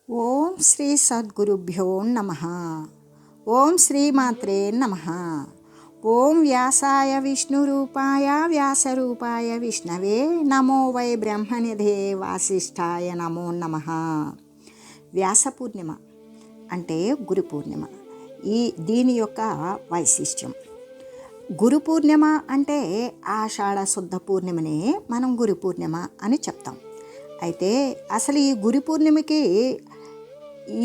ఓం శ్రీ సద్గురుభ్యో నమ. ఓం శ్రీమాత్రే నమ. ఓం వ్యాసాయ విష్ణురూపాయ వ్యాసరూపాయ విష్ణవే నమో వై బ్రహ్మనిధే వాసిష్ఠాయ నమో నమ. వ్యాస పూర్ణిమ అంటే గురు పూర్ణిమ. దీని యొక్క వైశిష్ట్యం, గురు పూర్ణిమ అంటే ఆషాఢ శుద్ధ పూర్ణిమనే మనం గురు పూర్ణిమ అని చెప్తాం. అయితే అసలు ఈ గురు పూర్ణిమకి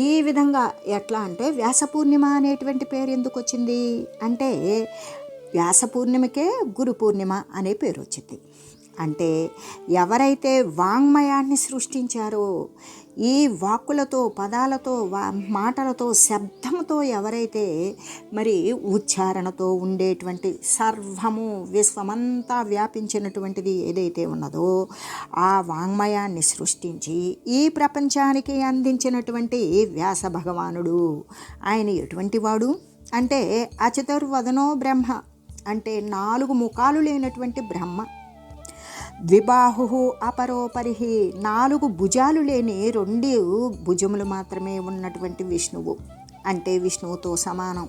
ఈ విధంగా ఎట్లా అంటే వ్యాస పూర్ణిమ అనేటువంటి పేరు ఎందుకు వచ్చింది అంటే వ్యాస పూర్ణిమకే గురు పూర్ణిమ అనే పేరు వచ్చింది. అంటే ఎవరైతే వాంగ్మయాన్ని సృష్టించారో, ఈ వాక్కులతో, పదాలతో, మాటలతో, శబ్దంతో ఎవరైతే మరి ఉచ్చారణతో ఉండేటువంటి సర్వము విశ్వమంతా వ్యాపించినటువంటిది ఏదైతే ఉన్నదో ఆ వాంగ్మయాన్ని సృష్టించి ఈ ప్రపంచానికి అందించినటువంటి వ్యాస భగవానుడు. ఆయన ఎటువంటి వాడు అంటే అచతుర్వదనో బ్రహ్మ, అంటే 4 ముఖాలు లేనటువంటి బ్రహ్మ. ద్విబాహు అపరోపరిహి, 4 భుజాలు లేని 2 భుజములు మాత్రమే ఉన్నటువంటి విష్ణువు, అంటే విష్ణువుతో సమానం.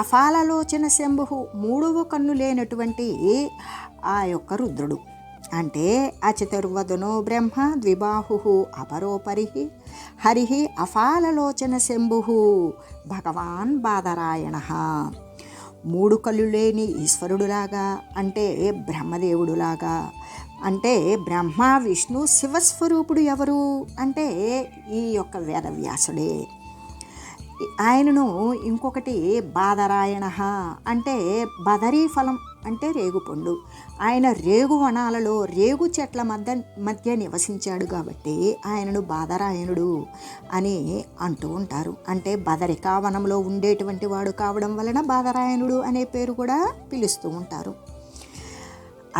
అఫాలలోచన శంభు, 3వ కన్ను లేనటువంటి ఆ యొక్క రుద్రుడు, అంటే అచతుర్వదనో బ్రహ్మ ద్విబాహు అపరోపరిహి హరిహి అఫాలలోచన శంభు భగవాన్ బాదరాయణ. 3 కళ్ళు లేని ఈశ్వరుడులాగా, అంటే బ్రహ్మదేవుడులాగా, అంటే బ్రహ్మ విష్ణు శివస్వరూపుడు ఎవరు అంటే ఈ యొక్క వేదవ్యాసుడే. ఆయనను ఇంకొకటి బాదరాయణ అంటే బదరీ ఫలం, అంటే రేగుపండు. ఆయన రేగు వనాలలో రేగు చెట్ల మధ్య నివసించాడు కాబట్టి ఆయనను బాదరాయణుడు అని అంటూ ఉంటారు. అంటే బదరికా వనంలో ఉండేటువంటి వాడు కావడం వలన బాదరాయణుడు అనే పేరు కూడా పిలుస్తూ ఉంటారు.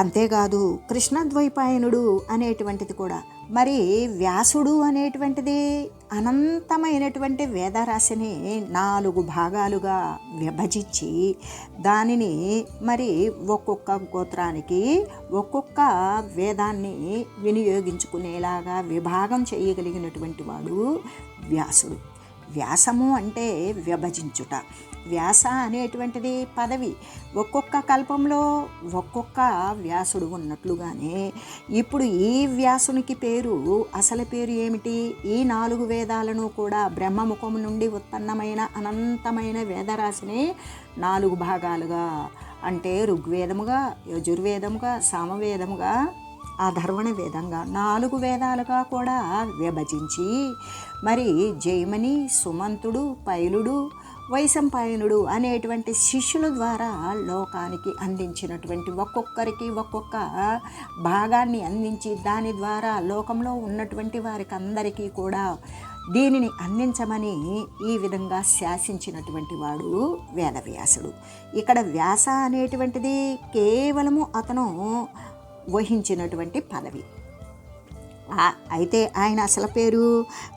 అంతేకాదు కృష్ణద్వైపాయనుడు అనేటువంటిది కూడా. మరి వ్యాసుడు అనేటువంటిది అనంతమైనటువంటి వేదరాశిని 4 భాగాలుగా విభజించి దానిని మరి ఒక్కొక్క గోత్రానికి ఒక్కొక్క వేదాన్ని వినియోగించుకునేలాగా విభాగం చేయగలిగినటువంటి వాడు వ్యాసుడు. వ్యాసము అంటే విభజించుట. వ్యాస అనేటువంటిది పదవి. ఒక్కొక్క కల్పంలో ఒక్కొక్క వ్యాసుడు ఉన్నట్లుగానే ఇప్పుడు ఈ వ్యాసునికి పేరు, అసలు పేరు ఏమిటి? ఈ 4 వేదాలను కూడా బ్రహ్మముఖం నుండి ఉత్పన్నమైన అనంతమైన వేదరాశిని 4 భాగాలుగా, అంటే ఋగ్వేదముగా, యజుర్వేదముగా, సామవేదముగా, అధర్వణ వేదంగా 4 వేదాలుగా కూడా విభజించి మరి జైమని, సుమంతుడు, పైలుడు, వైశంపాయనుడు అనేటువంటి శిష్యుల ద్వారా లోకానికి అందించినటువంటి ఒక్కొక్కరికి ఒక్కొక్క భాగాన్ని అందించి దాని ద్వారా లోకంలో ఉన్నటువంటి వారికి అందరికీ కూడా దీనిని అందించమని ఈ విధంగా శాసించినటువంటి వాడు వేదవ్యాసుడు. ఇక్కడ వ్యాస అనేటువంటిది కేవలము అతను వహించినటువంటి పదవి. అయితే ఆయన అసలు పేరు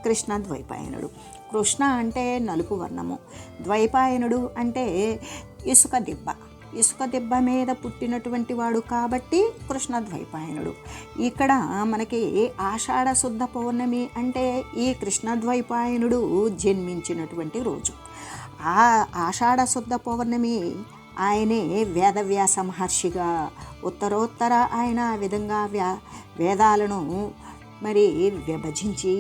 కృష్ణద్వైపాయనుడు. కృష్ణ అంటే నలుపు వర్ణము, ద్వైపాయనుడు అంటే ఇసుక దిబ్బ. ఇసుక దిబ్బ మీద పుట్టినటువంటి వాడు కాబట్టి కృష్ణద్వైపాయనుడు. ఇక్కడ మనకి ఆషాఢ శుద్ధ పౌర్ణమి అంటే ఈ కృష్ణద్వైపాయనుడు జన్మించినటువంటి రోజు. ఆ ఆషాఢ శుద్ధ పౌర్ణమి ఆయనే వేదవ్యాస మహర్షిగా ఉత్తరోత్తర ఆయన ఆ విధంగా వేదాలను మరి విభజించి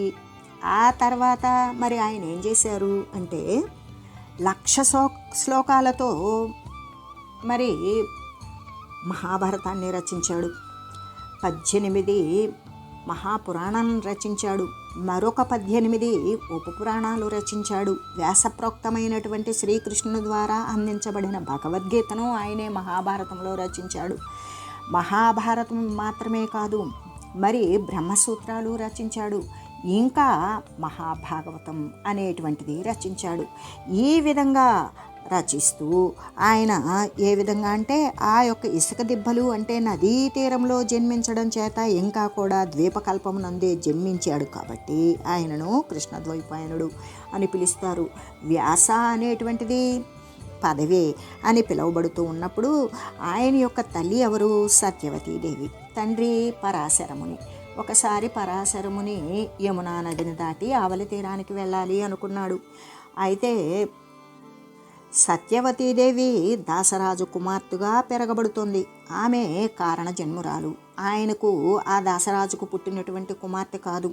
ఆ తర్వాత మరి ఆయన ఏం చేశారు అంటే 1,00,000 శ్లోకాలతో మరి మహాభారతాన్ని రచించాడు. 18 మహాపురాణాలను రచించాడు. మరొక 18 ఉపపురాణాలు రచించాడు. వ్యాసప్రోక్తమైనటువంటి శ్రీకృష్ణుని ద్వారా అందించబడిన భగవద్గీతను ఆయనే మహాభారతంలో రచించాడు. మహాభారతం మాత్రమే కాదు, మరి బ్రహ్మసూత్రాలు రచించాడు. ఇంకా మహాభాగవతం అనేటువంటిది రచించాడు. ఈ విధంగా రచిస్తూ ఆయన ఏ విధంగా అంటే ఆ యొక్క ఇసుక దిబ్బలు అంటే నదీ తీరంలో జన్మించడం చేత ఇంకా కూడా ద్వీపకల్పమునందే జన్మించాడు కాబట్టి ఆయనను కృష్ణద్వైపాయనుడు అని పిలుస్తారు. వ్యాస అనేటువంటిది పదవే అని పిలువబడుతూ ఉన్నప్పుడు ఆయన యొక్క తల్లి ఎవరు? సత్యవతీదేవి. తండ్రి పరాశరముని. ఒకసారి పరాశరముని యమునా నదిని దాటి ఆవలి తీరానికి వెళ్ళాలి అనుకున్నాడు. అయితే సత్యవతీదేవి దాసరాజు కుమార్తెగా పెరగబడుతోంది. ఆమె కారణ జన్మురాలు. ఆయనకు ఆ దాసరాజుకు పుట్టినటువంటి కుమార్తె కాదు.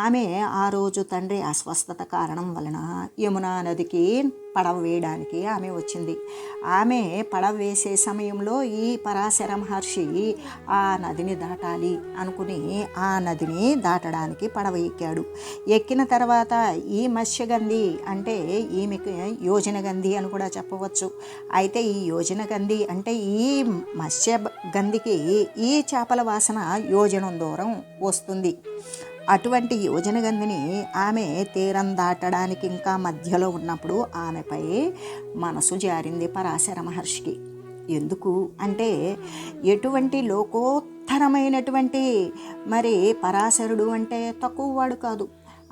ఆమె ఆ రోజు తండ్రి అస్వస్థత కారణం వలన యమునా నదికి పడవ వేయడానికి ఆమె వచ్చింది. ఆమె పడవ వేసే సమయంలో ఈ పరాశర మహర్షి ఆ నదిని దాటాలి అనుకుని ఆ నదిని దాటడానికి పడవ ఎక్కాడు. ఎక్కిన తర్వాత ఈ మత్స్యగంధి అంటే ఈమెకి యోజనగంధి అని కూడా చెప్పవచ్చు. అయితే ఈ యోజనగంధి అంటే ఈ మత్స్యగంధికి ఈ చేపల వాసన యోజనం దూరం వస్తుంది. అటువంటి యోజనగంధిని ఆమె తీరం దాటడానికి ఇంకా మధ్యలో ఉన్నప్పుడు ఆమెపై మనసు జారింది పరాశర మహర్షికి. ఎందుకు అంటే ఎటువంటి లోకోత్తరమైనటువంటి మరి పరాశరుడు అంటే తక్కువ వాడు కాదు.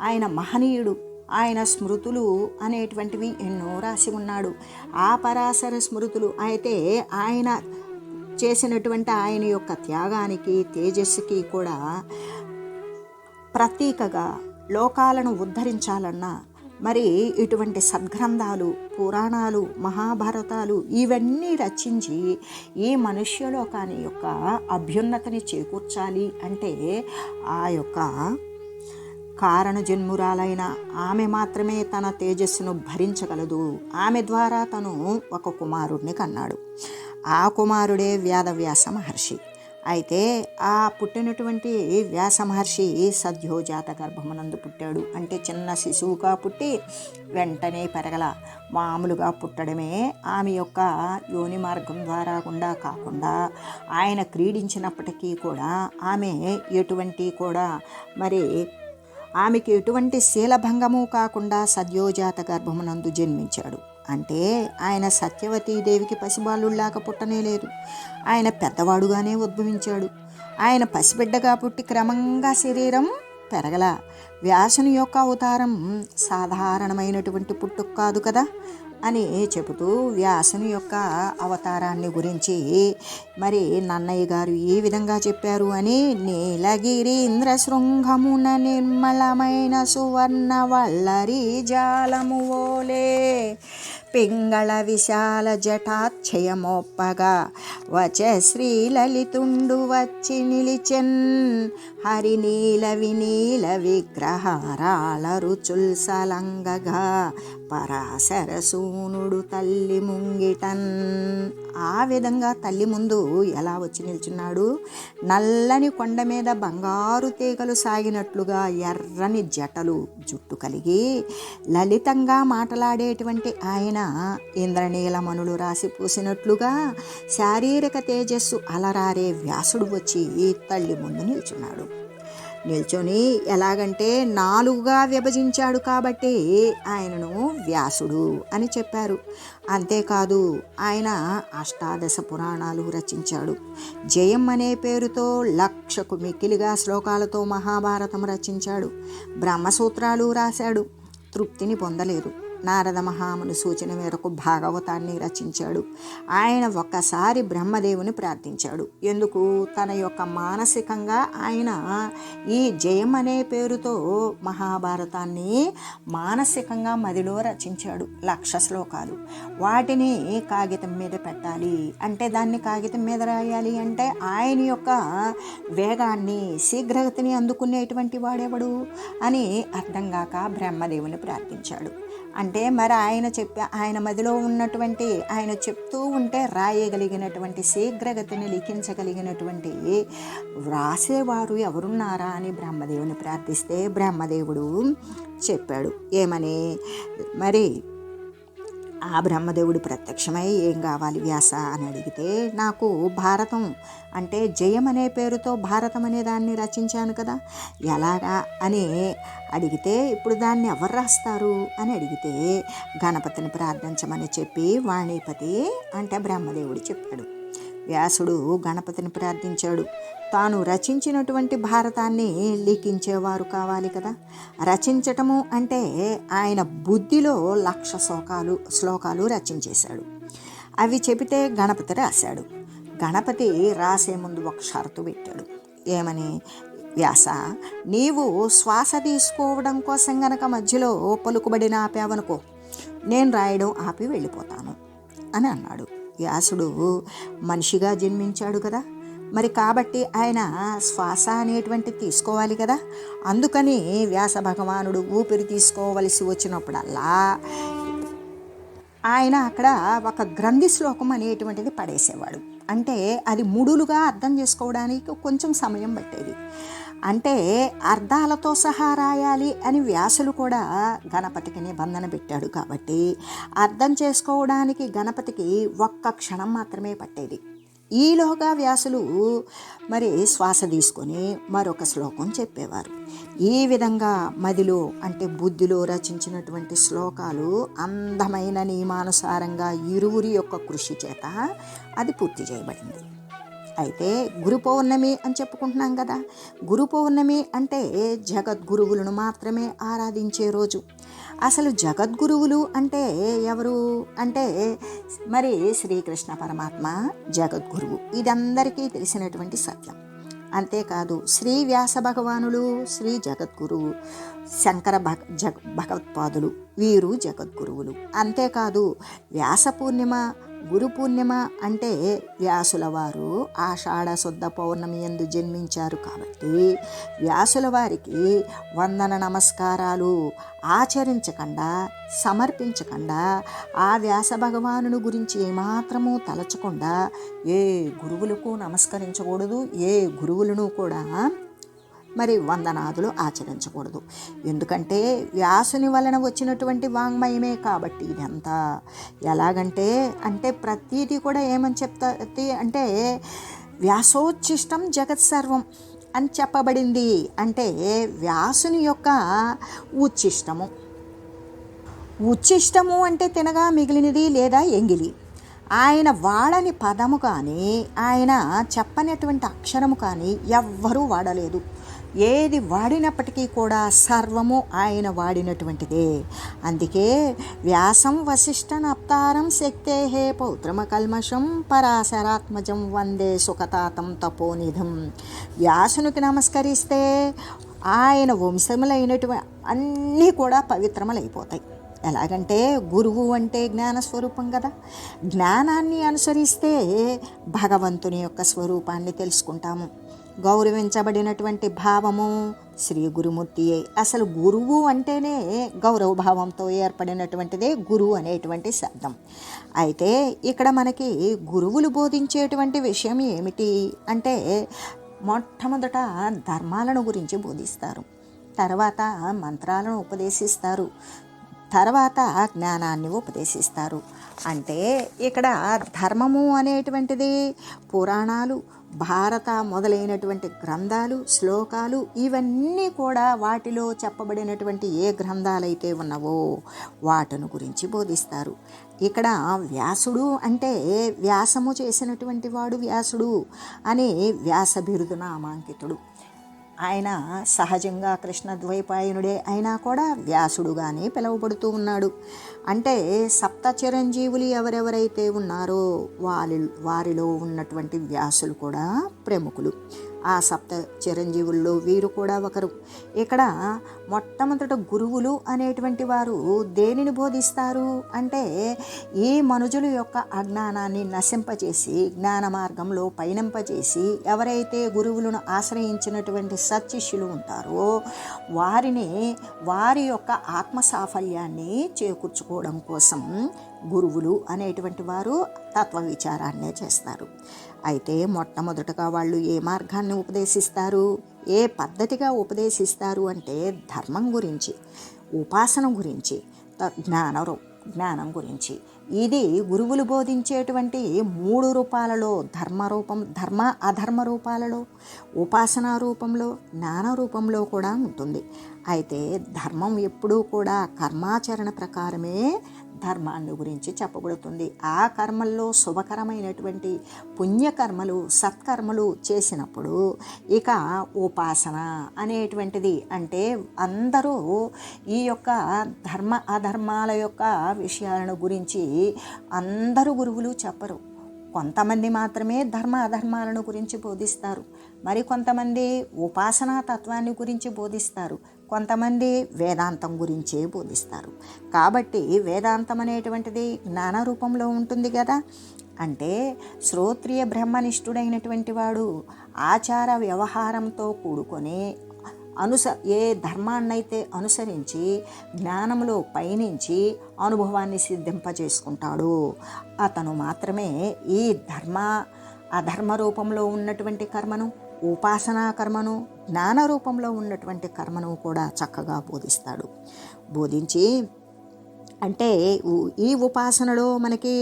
ఆయన మహనీయుడు. ఆయన స్మృతులు అనేటువంటివి ఎన్నో రాసి ఉన్నాడు. ఆ పరాశర స్మృతులు అయితే ఆయన చేసినటువంటి ఆయన యొక్క త్యాగానికి తేజస్సుకి కూడా ప్రతీకగా లోకాలను ఉద్ధరించాలన్నా మరి ఇటువంటి సద్గ్రంథాలు, పురాణాలు, మహాభారతాలు ఇవన్నీ రచించి ఈ మనుష్యలోకాని యొక్క అభ్యున్నతిని చేకూర్చాలి అంటే ఆ యొక్క కారణ జన్మురాలైన ఆమె మాత్రమే తన తేజస్సును భరించగలదు. ఆమె ద్వారా తను ఒక కుమారుడిని కన్నాడు. ఆ కుమారుడే వేదవ్యాస మహర్షి. అయితే ఆ పుట్టినటువంటి వ్యాస మహర్షి సద్యోజాత గర్భమునందు పుట్టాడు. అంటే చిన్న శిశువుగా పుట్టి వెంటనే పెరగల. మామూలుగా పుట్టడమే ఆమె యొక్క యోని మార్గం ద్వారా గుండా కాకుండా ఆయన క్రీడించినప్పటికీ కూడా ఆమె ఎటువంటి కూడా మరి ఆమెకి ఎటువంటి శీలభంగము కాకుండా సద్యోజాత గర్భమునందు జన్మించాడు. అంటే ఆయన సత్యవతీదేవికి పసిబాలుళ్లాగా పుట్టనే లేదు. ఆయన పెద్దవాడుగానే ఉద్భవించాడు. ఆయన పసిబిడ్డగా పుట్టి క్రమంగా శరీరం పెరగల. వ్యాసుని యొక్క అవతారం సాధారణమైనటువంటి పుట్టుక కాదు కదా అని చెబుతూ వ్యాసుని యొక్క అవతారాన్ని గురించి మరి నన్నయ్య గారు ఈ విధంగా చెప్పారు అని నీలగిరీంద్ర శృంగమున నిర్మలమైన సువర్ణ వల్లరి జాలము ఓలే పింగళ విశాల జటాక్షయమోప్పగా వచ శ్రీలలితుండు వచ్చి నిలిచెన్ హరినీల వినీల విగ్రహారాల రుచుల్ సలంగగా పరాశర సూనుడు తల్లి ముంగిటన్. ఆ విధంగా తల్లి ముందు ఎలా వచ్చి నిల్చున్నాడు? నల్లని కొండ మీద బంగారు తీగలు సాగినట్లుగా ఎర్రని జటలు జుట్టు కలిగి లలితంగా మాట్లాడేటువంటి ఆయన ఇంద్రనీలమణులు రాసి పూసినట్లుగా శారీరక తేజస్సు అలరారే వ్యాసుడు వచ్చి తల్లి ముందు నిల్చున్నాడు. నిల్చొని ఎలాగంటే 4గా విభజించాడు కాబట్టి ఆయనను వ్యాసుడు అని చెప్పారు. అంతేకాదు ఆయన అష్టాదశ పురాణాలు రచించాడు. జయం అనే పేరుతో 1,00,000కు మిక్కిలిగా శ్లోకాలతో మహాభారతం రచించాడు. బ్రహ్మసూత్రాలు రాశాడు. తృప్తిని పొందలేదు. నారద మహాముని సూచన మేరకు భాగవతాన్ని రచించాడు. ఆయన ఒక్కసారి బ్రహ్మదేవుని ప్రార్థించాడు. ఎందుకు? తన యొక్క మానసికంగా ఆయన ఈ జయం అనే పేరుతో మహాభారతాన్ని మానసికంగా మదిలో రచించాడు. 1,00,000 శ్లోకాలు. వాటిని కాగితం మీద పెట్టాలి అంటే దాన్ని కాగితం మీద రాయాలి అంటే ఆయన యొక్క వేగాన్ని శీఘ్రగతిని అందుకునేటువంటి వాడెవడు అని అర్థం కాక బ్రహ్మదేవుని ప్రార్థించాడు. అంటే మరి ఆయన మదిలో ఉన్నటువంటి ఆయన చెప్తూ ఉంటే రాయగలిగినటువంటి శీఘ్రగతిని లిఖించగలిగినటువంటి వ్రాసేవారు ఎవరున్నారా అని బ్రహ్మదేవుని ప్రార్థిస్తే బ్రహ్మదేవుడు చెప్పాడు. ఏమని? మరి ఆ బ్రహ్మదేవుడు ప్రత్యక్షమై ఏం కావాలి వ్యాస అని అడిగితే నాకు భారతం అంటే జయం అనే పేరుతో భారతం అనే దాన్ని రచించాను కదా ఎలాగా అని అడిగితే ఇప్పుడు దాన్ని ఎవరు రాస్తారు అని అడిగితే గణపతిని ప్రార్థించమని చెప్పి వాణీపతి అంటే బ్రహ్మదేవుడు చెప్పాడు. వ్యాసుడు గణపతిని ప్రార్థించాడు. తాను రచించినటువంటి భారతాన్ని లిఖించేవారు కావాలి కదా. రచించటము అంటే ఆయన బుద్ధిలో 1,00,000 శ్లోకాలు రచించేశాడు. అవి చెబితే గణపతి రాశాడు. గణపతి రాసే ముందు ఒక షరతు పెట్టాడు. ఏమని? వ్యాస, నీవు శ్వాస తీసుకోవడం కోసం గనక మధ్యలో పలుకుబడిన ఆపావనుకో, నేను రాయడం ఆపి వెళ్ళిపోతాను అని అన్నాడు. వ్యాసుడు మనిషిగా జన్మించాడు కదా, మరి కాబట్టి ఆయన శ్వాస అనేటువంటిది తీసుకోవాలి కదా. అందుకని వ్యాస భగవానుడు ఊపిరి తీసుకోవలసి వచ్చినప్పుడల్లా ఆయన అక్కడ ఒక గ్రంథి శ్లోకం అనేటువంటిది పడేసేవాడు. అంటే అది ముడులుగా అర్థం చేసుకోవడానికి కొంచెం సమయం పట్టేది. అంటే అర్థాలతో సహా రాయాలి అని వ్యాసులు కూడా గణపతికి నిబంధన పెట్టాడు. కాబట్టి అర్థం చేసుకోవడానికి గణపతికి ఒక్క క్షణం మాత్రమే పట్టేది. ఈలోగా వ్యాసులు మరి శ్వాస తీసుకొని మరొక శ్లోకం చెప్పేవారు. ఈ విధంగా మదిలో అంటే బుద్ధిలో రచించినటువంటి శ్లోకాలు అందమైన నియమానుసారంగా ఇరువురి యొక్క కృషి చేత అది పూర్తి చేయబడింది. అయితే గురు పౌర్ణమి అని చెప్పుకుంటున్నాం కదా. గురు పౌర్ణమి అంటే జగద్గురువులను మాత్రమే ఆరాధించే రోజు. అసలు జగద్గురువులు అంటే ఎవరు అంటే మరి శ్రీకృష్ణ పరమాత్మ జగద్గురువు. ఇదందరికీ తెలిసినటువంటి సత్యం. అంతేకాదు శ్రీ వ్యాస భగవానులు శ్రీ జగద్గురువు, శంకర భగవత్పాదులు వీరు జగద్గురువులు. అంతేకాదు వ్యాస పూర్ణిమ, గురు పూర్ణిమ అంటే వ్యాసుల వారు ఆషాఢ శుద్ధ పౌర్ణమి యందు జన్మించారు. కాబట్టి వ్యాసుల వారికి వందన నమస్కారాలు ఆచరించకుండా, సమర్పించకుండా, ఆ వ్యాస భగవానుని గురించి ఏమాత్రము తలచకుండా ఏ గురువులకు నమస్కరించకూడదు, ఏ గురువులను కూడా మరి వందనాదులు ఆచరించకూడదు. ఎందుకంటే వ్యాసుని వలన వచ్చినటువంటి వాంగ్మయమే కాబట్టి ఇదంతా. ఎలాగంటే అంటే ప్రతీది కూడా ఏమని చెప్తాది అంటే వ్యాసోచ్ఛిష్టం జగత్ సర్వం అని చెప్పబడింది. అంటే వ్యాసుని యొక్క ఉచ్ఛిష్టము. ఉచ్ఛిష్టము అంటే తినగా మిగిలినది లేదా ఎంగిలి. ఆయన వాడని పదము కానీ, ఆయన చెప్పనటువంటి అక్షరము కానీ ఎవ్వరూ వాడలేదు. ఏది వాడినప్పటికీ కూడా సర్వము ఆయన వాడినటువంటిదే. అందుకే వ్యాసం వశిష్ఠనప్తారం శక్తేహే పౌత్రమ కల్మషం పరాశరాత్మజం వందే సుఖతాతం తపోనిధం. వ్యాసునికి నమస్కరిస్తే ఆయన వంశములైనటువంటి అన్నీ కూడా పవిత్రములైపోతాయి. ఎలాగంటే గురువు అంటే జ్ఞానస్వరూపం కదా. జ్ఞానాన్ని అనుసరిస్తే భగవంతుని యొక్క స్వరూపాన్ని తెలుసుకుంటాము. గౌరవించబడినటువంటి భావము శ్రీ గురుమూర్తియే. అసలు గురువు అంటేనే గౌరవ భావంతో ఏర్పడినటువంటిదే గురువు అనేటువంటి శబ్దం. అయితే ఇక్కడ మనకి గురువులు బోధించేటువంటి విషయం ఏమిటి అంటే మొట్టమొదట ధర్మాలను గురించి బోధిస్తారు, తర్వాత మంత్రాలను ఉపదేశిస్తారు, తర్వాత జ్ఞానాన్ని ఉపదేశిస్తారు. అంటే ఇక్కడ ధర్మము అనేటువంటిది పురాణాలు, భారత మొదలైనటువంటి గ్రంథాలు, శ్లోకాలు ఇవన్నీ కూడా వాటిలో చెప్పబడినటువంటి ఏ గ్రంథాలైతే ఉన్నవో వాటిని గురించి బోధిస్తారు. ఇక్కడ వ్యాసుడు అంటే వ్యాసము చేసినటువంటి వాడు వ్యాసుడు అని వ్యాస బిరుదు నామాంకితుడు. ఆయన సహజంగా కృష్ణద్వైపాయనుడే అయినా కూడా వ్యాసుడుగానే పిలువబడుతూ ఉన్నాడు. అంటే సప్త చిరంజీవులు ఎవరెవరైతే ఉన్నారో వారిలో ఉన్నటువంటి వ్యాసులు కూడా ప్రముఖులు. ఆ సప్త చిరంజీవుల్లో వీరు కూడా ఒకరు. ఇక్కడ మొట్టమొదట గురువులు అనేటువంటి వారు దేనిని బోధిస్తారు అంటే ఈ మనుజుల యొక్క అజ్ఞానాన్ని నశింపచేసి జ్ఞాన మార్గంలో పయనింపచేసి ఎవరైతే గురువులను ఆశ్రయించినటువంటి సత్శిష్యులు ఉంటారో వారిని వారి యొక్క ఆత్మ సాఫల్యాన్ని చేకూర్చుకోవడం కోసం గురువులు అనేటువంటి వారు తత్వ విచారాన్నే చేస్తారు. అయితే మొట్టమొదటగా వాళ్ళు ఏ మార్గాన్ని ఉపదేశిస్తారు, ఏ పద్ధతిగా ఉపదేశిస్తారు అంటే ధర్మం గురించి, ఉపాసన గురించి, జ్ఞానం గురించి. ఇది గురువులు బోధించేటువంటి 3 రూపాలలో ధర్మ అధర్మ రూపాలలో, ఉపాసనా రూపంలో, జ్ఞాన రూపంలో కూడా ఉంటుంది. అయితే ధర్మం ఎప్పుడూ కూడా కర్మాచరణ ప్రకారమే ధర్మాన్ని గురించి చెప్పబడుతుంది. ఆ కర్మల్లో శుభకరమైనటువంటి పుణ్యకర్మలు, సత్కర్మలు చేసినప్పుడు ఇక ఉపాసన అనేటువంటిది అంటే అందరూ ఈ యొక్క అధర్మాల యొక్క విషయాలను గురించి అందరూ గురువులు చెప్పరు. కొంతమంది మాత్రమే ధర్మ అధర్మాలను గురించి బోధిస్తారు, మరి కొంతమంది ఉపాసనా తత్వాన్ని గురించి బోధిస్తారు, కొంతమంది వేదాంతం గురించే బోధిస్తారు. కాబట్టి వేదాంతం అనేటువంటిది జ్ఞాన రూపంలో ఉంటుంది కదా. అంటే శ్రోత్రియ బ్రహ్మనిష్ఠుడైనటువంటి వాడు ఆచార వ్యవహారంతో కూడుకొని ఏ ధర్మాన్నైతే అనుసరించి జ్ఞానంలో పయనించి అనుభవాన్ని సిద్ధింపజేసుకుంటాడో అతను మాత్రమే ఈ అధర్మ రూపంలో ఉన్నటువంటి కర్మను, ఉపాసనా కర్మను, జ్ఞాన రూపంలో ఉన్నటువంటి కర్మను కూడా చక్కగా బోధించి అంటే ఈ ఉపాసనలో మనకి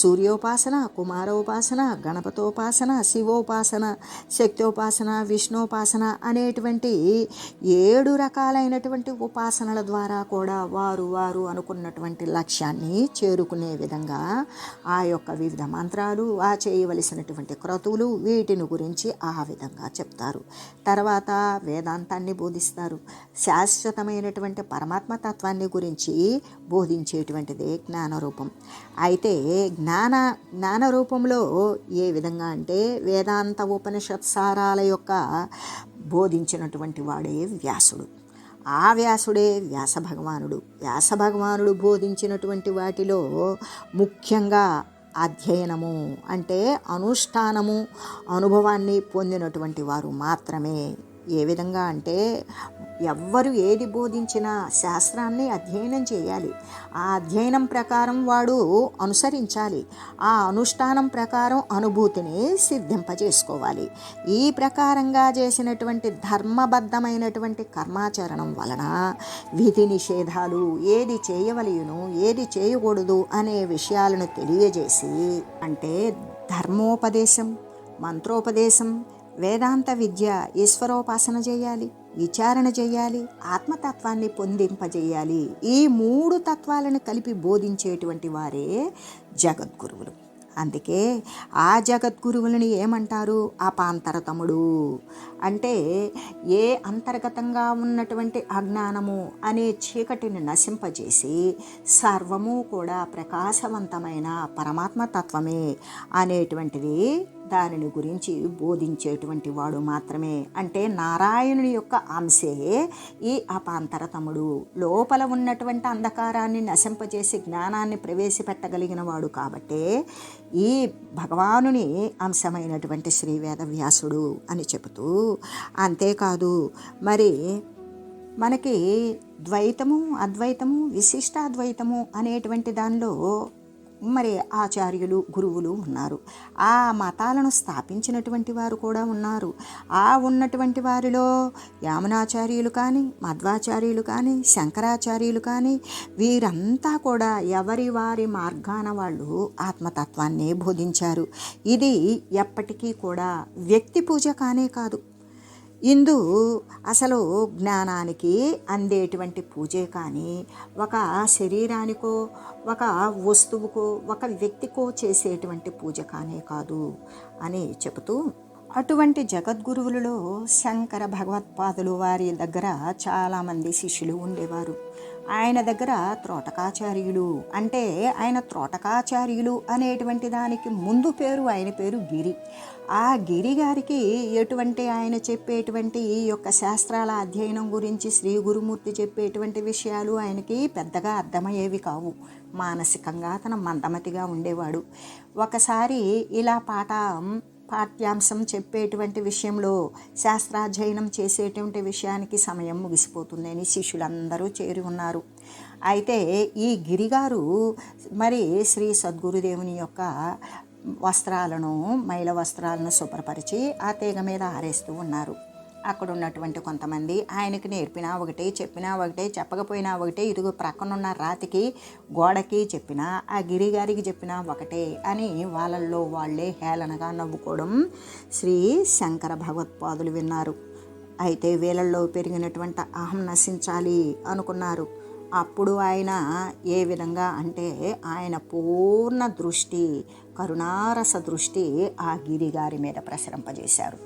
సూర్యోపాసన, కుమారోపాసన, గణపతోపాసన, శివోపాసన, శక్తోపాసన, విష్ణుోపాసన అనేటువంటి 7 రకాలైనటువంటి ఉపాసనల ద్వారా కూడా వారు అనుకున్నటువంటి లక్ష్యాన్ని చేరుకునే విధంగా ఆ యొక్క వివిధ మంత్రాలు, ఆ చేయవలసినటువంటి క్రతువులు, వీటిని గురించి ఆ విధంగా చెప్తారు. తర్వాత వేదాంతాన్ని బోధిస్తారు. శాశ్వతమైనటువంటి పరమాత్మ తత్వాన్ని గురించి బోధించేటువంటిదే జ్ఞానరూపం. అయితే జ్ఞాన రూపంలో ఏ విధంగా అంటే వేదాంత ఉపనిషత్సారాల యొక్క బోధించినటువంటి వాడే వ్యాసుడు. ఆ వ్యాసుడే వ్యాస భగవానుడు బోధించినటువంటి వాటిలో ముఖ్యంగా అధ్యయనము అంటే అనుష్ఠానము, అనుభవాన్ని పొందినటువంటి వారు మాత్రమే. ఏ విధంగా అంటే ఎవ్వరు ఏది బోధించినా శాస్త్రాన్ని అధ్యయనం చేయాలి, ఆ అధ్యయనం ప్రకారం వాడు అనుసరించాలి, ఆ అనుష్ఠానం ప్రకారం అనుభూతిని సిద్ధింపజేసుకోవాలి. ఈ ప్రకారంగా చేసినటువంటి ధర్మబద్ధమైనటువంటి కర్మాచరణం వలన విధి నిషేధాలు, ఏది చేయవలయును ఏది చేయకూడదు అనే విషయాలను తెలియజేసి, అంటే ధర్మోపదేశం, మంత్రోపదేశం, వేదాంత విద్య, ఈశ్వరోపాసన చేయాలి, విచారణ చేయాలి, ఆత్మతత్వాన్ని పొందింపజేయాలి. ఈ 3 తత్వాలను కలిపి బోధించేటువంటి వారే జగద్గురువులు. అందుకే ఆ జగద్గురువులని ఏమంటారు? అపాంతరతముడు. అంటే ఏ అంతర్గతంగా ఉన్నటువంటి అజ్ఞానము అనే చీకటిని నశింపజేసి సర్వము కూడా ప్రకాశవంతమైన పరమాత్మ తత్వమే అనేటువంటిది దానిని గురించి బోధించేటువంటి వాడు మాత్రమే. అంటే నారాయణుని యొక్క అంశే ఈ అపాంతరతముడు. లోపల ఉన్నటువంటి అంధకారాన్ని నశింపజేసి జ్ఞానాన్ని ప్రవేశపెట్టగలిగిన వాడు కాబట్టే ఈ భగవానుని అంశమైనటువంటి శ్రీ వేదవ్యాసుడు అని చెబుతూ, అంతేకాదు మరి మనకి ద్వైతము, అద్వైతము, విశిష్టాద్వైతము అనేటువంటి దానిలో మరి ఆచార్యులు, గురువులు ఉన్నారు. ఆ మతాలను స్థాపించినటువంటి వారు కూడా ఉన్నారు. ఆ ఉన్నటువంటి వారిలో యామునాచార్యులు కానీ, మధ్వాచార్యులు కానీ, శంకరాచార్యులు కానీ వీరంతా కూడా ఎవరి వారి మార్గాన వాళ్ళు ఆత్మతత్వాన్ని బోధించారు. ఇది ఎప్పటికీ కూడా వ్యక్తి పూజ కానే కాదు. ఇందు అసలు జ్ఞానానికి అందేటువంటి పూజే కానీ ఒక శరీరానికో, ఒక వస్తువుకో, ఒక వ్యక్తికో చేసేటువంటి పూజ కానే కాదు అని చెబుతూ, అటువంటి జగద్గురువులలో శంకర భగవత్పాదులు వారి దగ్గర చాలామంది శిష్యులు ఉండేవారు. ఆయన దగ్గర త్రోటకాచార్యులు, అంటే ఆయన త్రోటకాచార్యులు అనేటువంటి దానికి ముందు పేరు, ఆయన పేరు గిరి. ఆ గిరి గారికి ఎటువంటి ఆయన చెప్పేటువంటి ఈ యొక్క శాస్త్రాల అధ్యయనం గురించి శ్రీ గురుమూర్తి చెప్పేటువంటి విషయాలు ఆయనకి పెద్దగా అర్థమయ్యేవి కావు. మానసికంగా తన మందమతిగా ఉండేవాడు. ఒకసారి ఇలా పాఠ్యాంశం చెప్పేటువంటి విషయంలో, శాస్త్రాధ్యయనం చేసేటువంటి విషయానికి సమయం ముగిసిపోతుందని శిష్యులందరూ చేరి ఉన్నారు. అయితే ఈ గిరిగారు మరి శ్రీ సద్గురుదేవుని యొక్క మైల వస్త్రాలను శుభ్రపరిచి ఆ తీగ మీద ఆరేస్తూ ఉన్నారు. అక్కడ ఉన్నటువంటి కొంతమంది ఆయనకి నేర్పినా ఒకటే, చెప్పినా ఒకటే, చెప్పకపోయినా ఒకటే, ఇదిగో ప్రక్కనున్న రాతికి, గోడకి చెప్పినా, ఆ గిరిగారికి చెప్పినా ఒకటే అని వాళ్ళల్లో వాళ్ళే హేళనగా నవ్వుకోవడం శ్రీ శంకర భగవత్పాదులు విన్నారు. అయితే వీళ్ళల్లో పెరిగినటువంటి అహం నశించాలి అనుకున్నారు. అప్పుడు ఆయన ఏ విధంగా అంటే ఆయన పూర్ణ దృష్టి, కరుణారస దృష్టి ఆ గిరిగారి మీద ప్రసరింపజేశారు.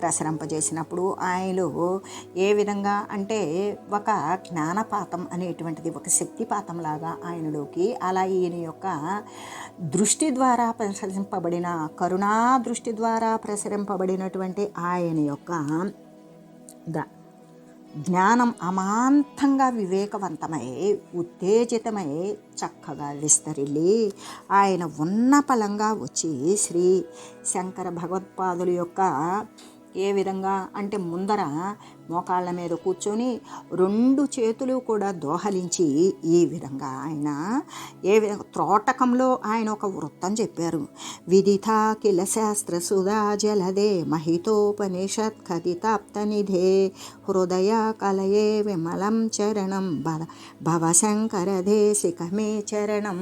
ప్రసరింపజేసినప్పుడు ఆయనలో ఏ విధంగా అంటే ఒక జ్ఞానపాతం అనేటువంటిది ఒక శక్తిపాతంలాగా ఆయనలోకి, అలా ఈయన యొక్క దృష్టి ద్వారా ప్రసరింపబడిన, కరుణా దృష్టి ద్వారా ప్రసరింపబడినటువంటి ఆయన యొక్క జ్ఞానం అమాంతంగా వివేకవంతమై ఉత్తేజితమై చక్కగా విస్తరిల్లి ఆయన ఉన్న పలంగా వచ్చి శ్రీ శంకర భగవత్పాదుల యొక్క ఏ విధంగా అంటే ముందర మోకాళ్ళ మీద కూర్చొని 2 చేతులు కూడా దోహలించి ఈ విధంగా ఆయన ఏ విధంగా త్రోటకంలో ఆయన ఒక వృత్తం చెప్పారు. విదితా కిల శాస్త్ర సుధా జలదే మహితోపనిషత్ కథితాప్త నిధే హృదయ కలయే విమలం చరణం భవశంకర దేశికమే చరణం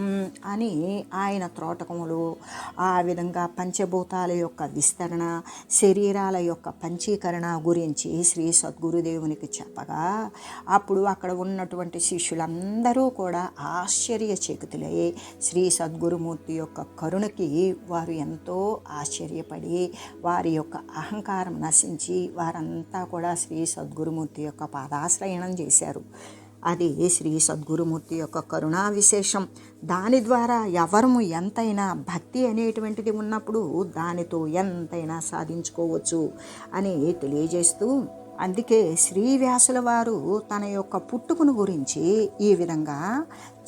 అని ఆయన త్రోటకములు ఆ విధంగా పంచభూతాల యొక్క విస్తరణ, శరీరాల యొక్క పంచీకరణ గురించి శ్రీ సద్గురుదేవునికి చెప్పగా అప్పుడు అక్కడ ఉన్నటువంటి శిష్యులందరూ కూడా ఆశ్చర్యచకితులై శ్రీ సద్గురుమూర్తి యొక్క కరుణకి వారు ఎంతో ఆశ్చర్యపడి వారి యొక్క అహంకారం నశించి వారంతా కూడా శ్రీ సద్గురుమూర్తి యొక్క పాదాశ్రయణం చేశారు. అది శ్రీ సద్గురుమూర్తి యొక్క కరుణా విశేషం. దాని ద్వారా ఎవరము ఎంతైనా భక్తి అనేటువంటిది ఉన్నప్పుడు దానితో ఎంతైనా సాధించుకోవచ్చు అని తెలియజేస్తూ, అందుకే శ్రీవ్యాసుల వారు తన యొక్క పుట్టుకను గురించి ఈ విధంగా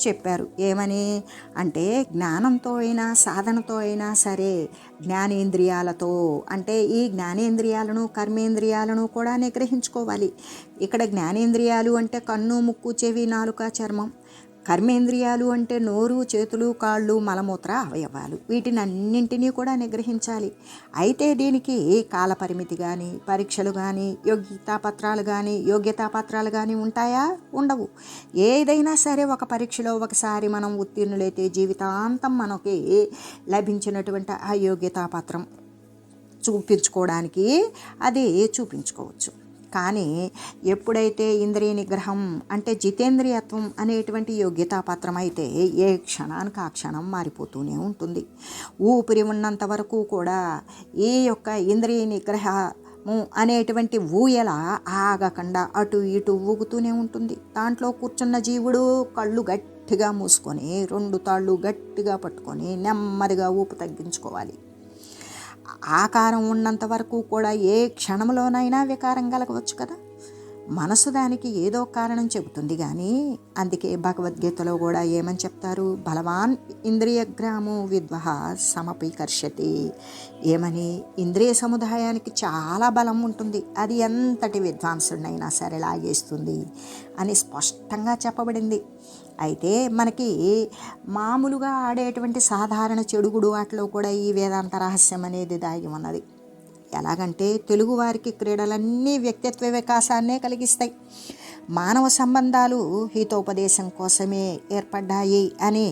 చెప్పారు. ఏమని అంటే జ్ఞానంతో అయినా సాధనతో అయినా సరే, జ్ఞానేంద్రియాలతో అంటే ఈ జ్ఞానేంద్రియాలను కర్మేంద్రియాలను కూడా నిగ్రహించుకోవాలి. ఇక్కడ జ్ఞానేంద్రియాలు అంటే కన్ను, ముక్కు, చెవి, నాలుక, చర్మం. కర్మేంద్రియాలు అంటే నోరు, చేతులు, కాళ్ళు, మలమూత్ర అవయవాలు. వీటిని అన్నింటినీ కూడా నిగ్రహించాలి. అయితే దీనికి కాలపరిమితి కానీ, పరీక్షలు కానీ, యోగ్యతాపత్రాలు కానీ ఉంటాయా? ఉండవు. ఏదైనా సరే ఒక పరీక్షలో ఒకసారి మనం ఉత్తీర్ణులైతే జీవితాంతం మనకి లభించినటువంటి ఆ యోగ్యతాపత్రం చూపించుకోవడానికి అది చూపించుకోవచ్చు. కానీ ఎప్పుడైతే ఇంద్రియ నిగ్రహం అంటే జితేంద్రియత్వం అనేటువంటి యోగ్యతాపత్రం అయితే ఏ క్షణానికి ఆ క్షణం మారిపోతూనే ఉంటుంది. ఊపిరి ఉన్నంత వరకు కూడా ఈ యొక్క ఇంద్రియ నిగ్రహము అనేటువంటి ఊయల ఆగకుండా అటు ఇటు ఊగుతూనే ఉంటుంది. దాంట్లో కూర్చున్న జీవుడు కళ్ళు గట్టిగా మూసుకొని 2 తాళ్ళు గట్టిగా పట్టుకొని నెమ్మదిగా ఊపు తగ్గించుకోవాలి. ఆకారం ఉన్నంత వరకు కూడా ఏ క్షణంలోనైనా వికారం కలగవచ్చు కదా. మనసు దానికి ఏదో కారణం చెబుతుంది. కానీ అందుకే భగవద్గీతలో కూడా ఏమని చెప్తారు? బలవాన్ ఇంద్రియగ్రామో విద్వహ సమపీకర్షతి. ఏమని? ఇంద్రియ సముదాయానికి చాలా బలం ఉంటుంది, అది ఎంతటి విద్వాంసుడినైనా సరే లాగేస్తుంది అని స్పష్టంగా చెప్పబడింది. అయితే మనకి మామూలుగా ఆడేటువంటి సాధారణ చెడుగుడు వాటిలో కూడా ఈ వేదాంత రహస్యం అనేది దాగి ఉన్నది. ఎలాగంటే తెలుగువారికి క్రీడలన్నీ వ్యక్తిత్వ వికాసాన్నే కలిగిస్తాయి. మానవ సంబంధాలు హితోపదేశం కోసమే ఏర్పడ్డాయి అని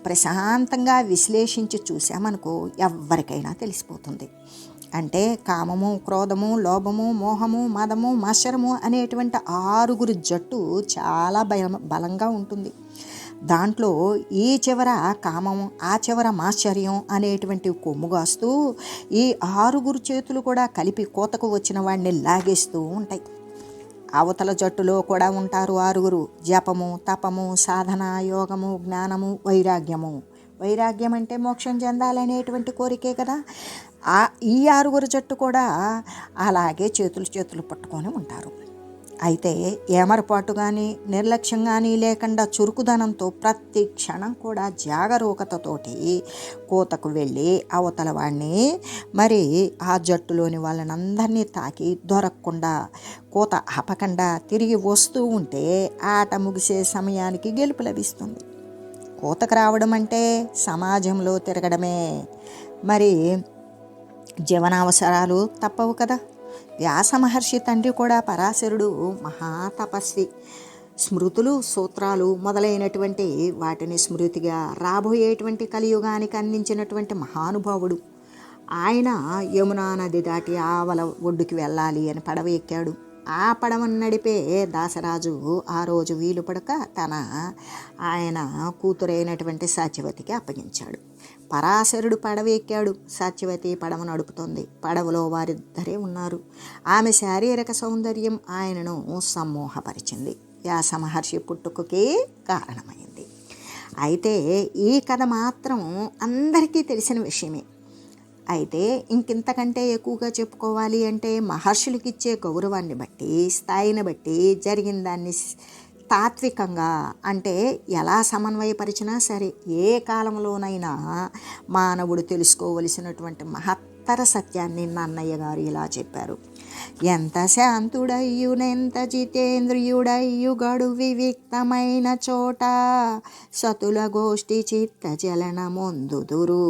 ప్రశాంతంగా విశ్లేషించి చూసామనుకో ఎవరికైనా తెలిసిపోతుంది. అంటే కామము, క్రోధము, లోభము, మోహము, మదము, మత్సరము అనేటువంటి 6 జట్టు చాలా బలంగా ఉంటుంది. దాంట్లో ఈ చివర కామము, ఆ చివర మాశ్చర్యం అనేటువంటి కొమ్ముగాస్తూ ఈ 6 చేతులు కూడా కలిపి కోతకు వచ్చిన వాడిని లాగేస్తూ ఉంటాయి. అవతల జట్టులో కూడా ఉంటారు 6. జపము, తపము, సాధన, యోగము, జ్ఞానము, వైరాగ్యము. వైరాగ్యం అంటే మోక్షం చెందాలనేటువంటి కోరికే కదా. ఈ 6 జట్టు కూడా అలాగే చేతులు పట్టుకొని ఉంటారు. అయితే ఏమరపాటు కానీ నిర్లక్ష్యం కానీ లేకుండా చురుకుదనంతో ప్రతి క్షణం కూడా జాగరూకతతోటి కోతకు వెళ్ళి అవతల వాడిని మరి ఆ జట్టులోని వాళ్ళనందరినీ తాకి దొరకకుండా కోత ఆపకుండా తిరిగి వస్తూ ఉంటే ఆట ముగిసే సమయానికి గెలుపు లభిస్తుంది. కోతకు రావడం అంటే సమాజంలో తిరగడమే. మరి జీవనావసరాలు తప్పవు కదా. వ్యాస మహర్షి తండ్రి కూడా పరాశరుడు మహాతపస్వి. స్మృతులు, సూత్రాలు మొదలైనటువంటి వాటిని స్మృతిగా రాబోయేటువంటి కలియుగానికి అందించినటువంటి మహానుభావుడు. ఆయన యమునా నది దాటి ఆవల ఒడ్డుకి వెళ్ళాలి అని పడవ ఎక్కాడు. ఆ పడవను నడిపే దాసరాజు ఆ రోజు వీలు పడక ఆయన కూతురైనటువంటి సత్యవతికి అప్పగించాడు. పరాశరుడు పడవ ఎక్కాడు. సత్యవతి పడవ నడుపుతోంది. పడవలో వారిద్దరే ఉన్నారు. ఆమె శారీరక సౌందర్యం ఆయనను సమ్మోహపరిచింది. వ్యాస మహర్షి పుట్టుకకి కారణమైంది. అయితే ఈ కథ మాత్రం అందరికీ తెలిసిన విషయమే. అయితే ఇంకింతకంటే ఎక్కువగా చెప్పుకోవాలి అంటే మహర్షులకి ఇచ్చే గౌరవాన్ని బట్టి, స్థాయిని బట్టి జరిగిన దాన్ని తాత్వికంగా అంటే ఎలా సమన్వయపరిచినా సరే ఏ కాలంలోనైనా మానవుడు తెలుసుకోవలసినటువంటి మహత్తర సత్యాన్ని నన్నయ్య గారు ఇలా చెప్పారు. ఎంత శాంతుడయ్యునెంత జితేంద్రియుడయ్యు గడు వివిక్తమైన చోట సతుల గోష్ఠి చిత్త జలన మొందుదురు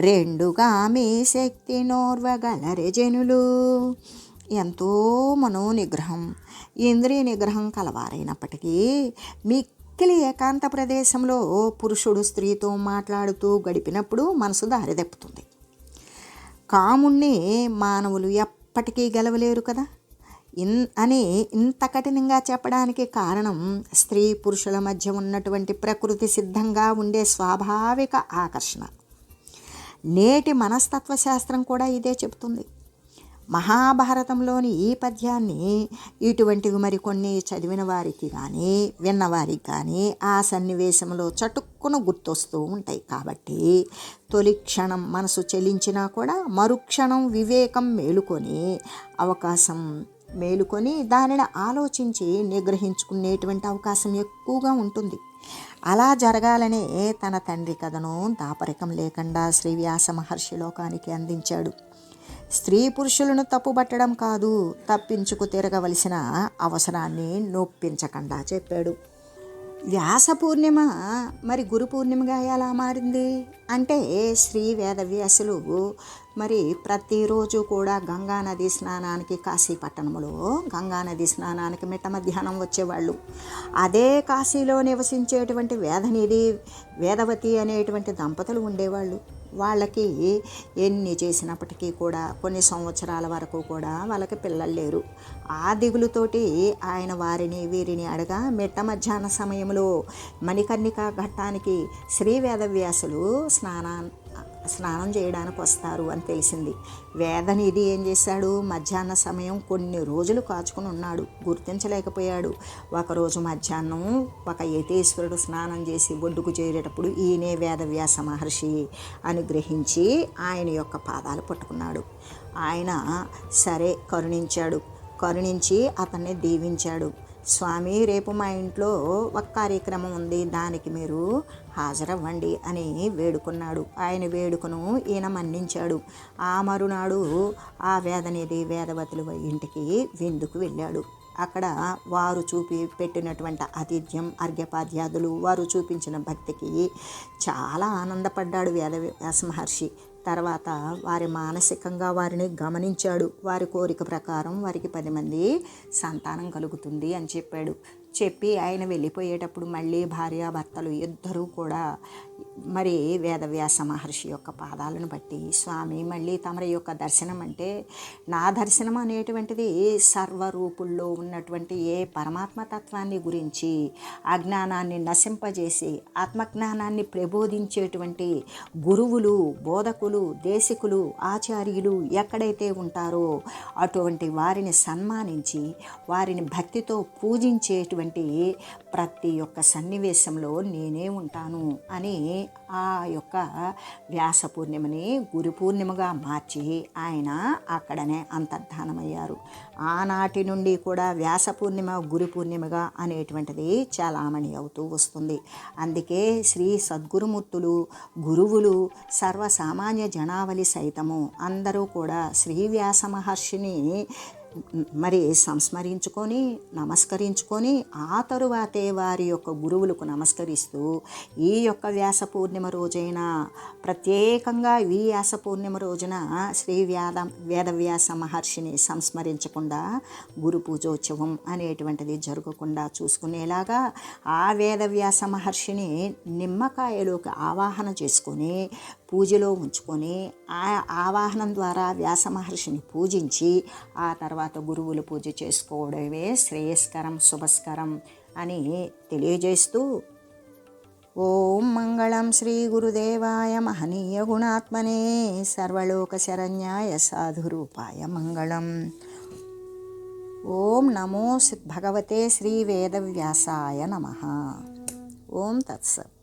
రెండుగా మీ శక్తి నోర్వగలరె జనులు. ఎంతో మనోనిగ్రహం, ఇంద్రియ నిగ్రహం కలవారైనప్పటికీ మిక్కిలి ఏకాంత ప్రదేశంలో పురుషుడు స్త్రీతో మాట్లాడుతూ గడిపినప్పుడు మనసు దారిదెప్పుతుంది. కాముణ్ణి మానవులు ఎప్పటికీ గెలవలేరు కదా అని ఇంత కఠినంగా చెప్పడానికి కారణం స్త్రీ పురుషుల మధ్య ఉన్నటువంటి ప్రకృతి సిద్ధంగా ఉండే స్వాభావిక ఆకర్షణ. నేటి మనస్తత్వశాస్త్రం కూడా ఇదే చెబుతుంది. మహాభారతంలోని ఈ పద్యాన్ని ఇటువంటివి మరికొన్ని చదివిన వారికి కానీ విన్నవారికి కానీ ఆ సన్నివేశంలో చటుక్కున గుర్తొస్తూ ఉంటాయి. కాబట్టి తొలి క్షణం మనసు చెలించినా కూడా మరుక్షణం వివేకం మేలుకొని దానిని ఆలోచించి నిగ్రహించుకునేటువంటి అవకాశం ఎక్కువగా ఉంటుంది. అలా జరగాలనే తన తండ్రి కథను దాపరికం లేకుండా శ్రీ వ్యాస మహర్షి లోకానికి అందించాడు. స్త్రీ పురుషులను తప్పుబట్టడం కాదు, తప్పించుకు తిరగవలసిన అవసరాన్ని నొప్పించకుండా చెప్పాడు. వ్యాస పూర్ణిమ మరి గురు పూర్ణిమగా ఎలా మారింది అంటే శ్రీ వేదవ్యాసులు మరి ప్రతిరోజు కూడా గంగానది స్నానానికి కాశీపట్టణంలో గంగానది స్నానానికి మిట్ట మధ్యాహ్నం వచ్చేవాళ్ళు. అదే కాశీలో నివసించేటువంటి వేదవతి అనేటువంటి దంపతులు ఉండేవాళ్ళు. వాళ్ళకి ఎన్ని చేసినప్పటికీ కూడా కొన్ని సంవత్సరాల వరకు కూడా వాళ్ళకి పిల్లలు లేరు. ఆ దిగులుతోటి ఆయన వారిని వీరిని అడగా మిట్ట మధ్యాహ్న సమయంలో మణికర్ణికా ఘట్టానికి శ్రీ వేదవ్యాసులు స్నానం చేయడానికి వస్తారు అని తెలిసింది. వేదనిధి ఏం చేశాడు, మధ్యాహ్న సమయం కొన్ని రోజులు కాచుకుని ఉన్నాడు, గుర్తించలేకపోయాడు. ఒకరోజు మధ్యాహ్నం ఒక యతీశ్వరుడు స్నానం చేసి ఒడ్డుకు చేరేటప్పుడు ఈయనే వేదవ్యాస మహర్షి అని గ్రహించి ఆయన యొక్క పాదాలు పట్టుకున్నాడు. ఆయన సరే కరుణించి అతన్ని దీవించాడు. స్వామి, రేపు మా ఇంట్లో ఒక కార్యక్రమం ఉంది, దానికి మీరు హాజరవ్వండి అని వేడుకున్నాడు. ఆయన వేడుకను ఈయన మన్నించాడు. ఆ మరునాడు ఆ వేదవతుల ఇంటికి విందుకు వెళ్ళాడు. అక్కడ వారు పెట్టినటువంటి ఆతిథ్యం, అర్ఘ్యపాద్యాదులు, వారు చూపించిన భక్తికి చాలా ఆనందపడ్డాడు వేదవ్యాస మహర్షి. తర్వాత మానసికంగా వారిని గమనించాడు. వారి కోరిక ప్రకారం వారికి 10 మంది సంతానం కలుగుతుంది అని చెప్పి ఆయన వెళ్ళిపోయేటప్పుడు మళ్ళీ భార్యాభర్తలు ఇద్దరూ కూడా మరి వేదవ్యాస మహర్షి యొక్క పాదాలను బట్టి, స్వామి మళ్ళీ తమరి యొక్క దర్శనం అంటే నా దర్శనం అనేటువంటిది సర్వరూపుల్లో ఉన్నటువంటి ఏ పరమాత్మ తత్వాన్ని గురించి అజ్ఞానాన్ని నశింపజేసి ఆత్మజ్ఞానాన్ని ప్రబోధించేటువంటి గురువులు, బోధకులు, దేశికులు, ఆచార్యులు ఎక్కడైతే ఉంటారో అటువంటి వారిని సన్మానించి వారిని భక్తితో పూజించేటువంటి ప్రతి ఒక్క సన్నివేశంలో నేనే ఉంటాను అని ఆ యొక్క వ్యాస పూర్ణిమని గురు పూర్ణిమగా మార్చి ఆయన అక్కడనే అంతర్ధానమయ్యారు. ఆనాటి నుండి కూడా వ్యాస పూర్ణిమ గురు పూర్ణిమగా అనేటువంటిది చలామణి అవుతూ వస్తుంది. అందుకే శ్రీ సద్గురుమూర్తులు, గురువులు, సర్వసామాన్య జనావళి సైతము అందరూ కూడా శ్రీ వ్యాస మహర్షిని మరి సంస్మరించుకొని నమస్కరించుకొని ఆ తరువాతే వారి యొక్క గురువులకు నమస్కరిస్తూ ఈ యొక్క వ్యాస పూర్ణిమ రోజైన ప్రత్యేకంగా ఈ వ్యాస పూర్ణిమ రోజున శ్రీ వేదవ్యాస మహర్షిని సంస్మరించకుండా గురు పూజోత్సవం అనేటువంటిది జరగకుండా చూసుకునేలాగా ఆ వేదవ్యాస మహర్షిని నిమ్మకాయలోకి ఆవాహన చేసుకొని పూజలో ఉంచుకొని ఆ ఆవాహనం ద్వారా వ్యాస మహర్షిని పూజించి ఆ తర్వాత గురువుల పూజ చేసుకోవడమే శ్రేయస్కరం శుభస్కరం అని తెలియజేస్తూ ఓం మంగళం శ్రీ గురుదేవాయ మహనీయ గుణాత్మనే సర్వలోక శరణ్యాయ సాధురూపాయ మంగళం. ఓం నమో భగవతే శ్రీ వేదవ్యాసాయ నమః. ఓం తత్సత్.